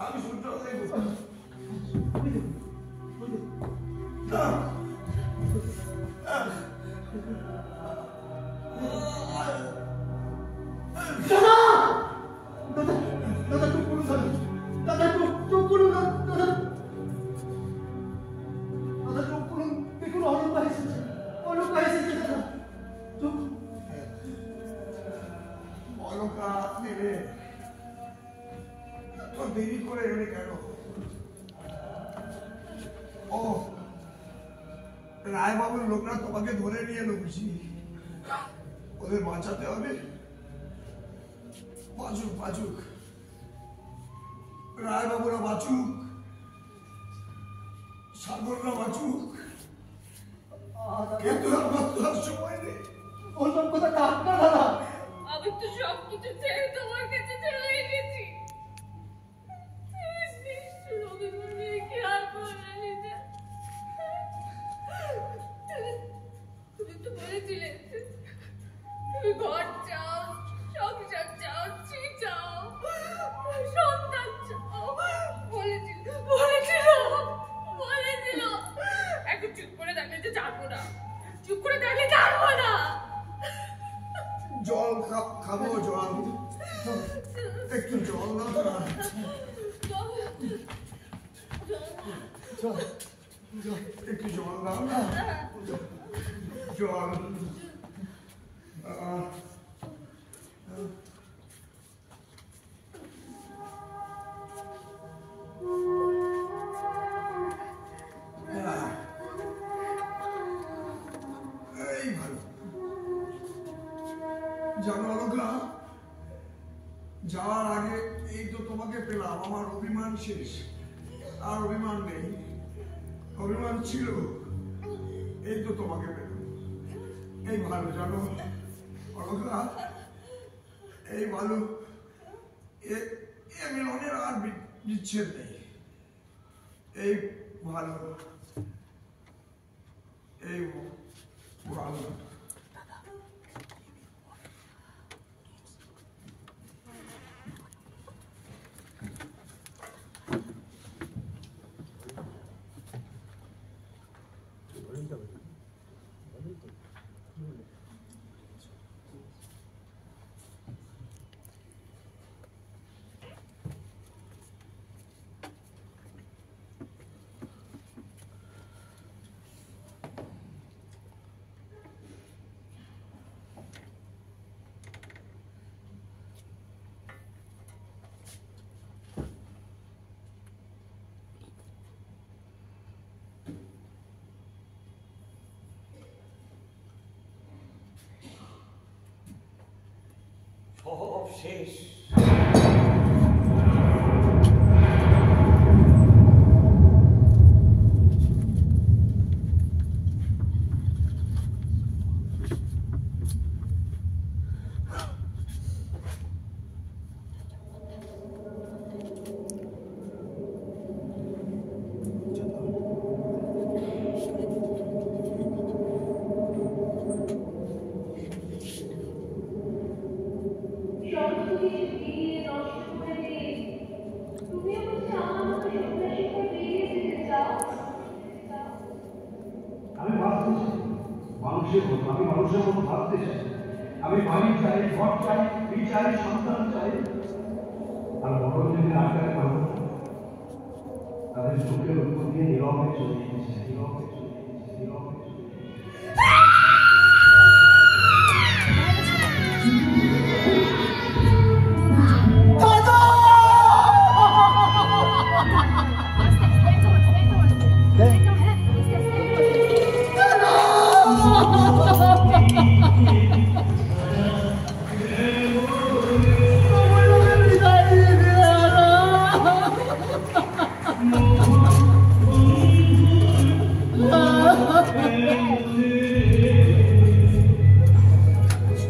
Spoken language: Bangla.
আমি সূর্য দেখব দেরি করে এলে কেন? ও রায়বাবুর লোকরা তোমাকে ধরে নিয়ে এলো বুঝি, ওদের বাঁচাতে হবে। বাঁচুক বাঁচুক, রায়বাবুরা বাঁচুক, সাগররা বাঁচুক, কিন্তু আমার তো আর সময় নেই। ওসব কথা কাট না দাদা, আমি তো সব কিছু ছেড়ে তোমার কাছে চলে এসেছি। তুমি তো বলেছিলে তুমি ঘর চাও, সংসার চাও, স্ত্রী চাও, সন্তান চাও, বলেছিল। এখন চুপ করে থাকলে যে জানবো না, চুপ করে থাকলে জানবো না। জল খাবো, জল একটু জল না, একটু জল দাও না, জল। এই ভালো জানো অলকা, যাওয়ার আগে এই তো তোমাকে পেলাম, আমার অভিমান শেষ, আর অভিমান নেই। অভিমান ছিল, এই তো তোমাকে পেলাম, এই ভালো জানো অলকা, এই ভালো। এ মিলনের আর বিচ্ছেদ নেই, এই ভালো, এই ভালো। সব শেষ। আমি মানুষের মতো ভাবতে চাই, আমি বাড়ি চাই, ঘর চাই, এই চাই, সন্তান চাই। আর বড় যদি আটকাতে পারবো না, তাদের চোখের উপর দিয়ে নীরবে চলে গেছে, নীরবে চলে গেছে, নীরবে।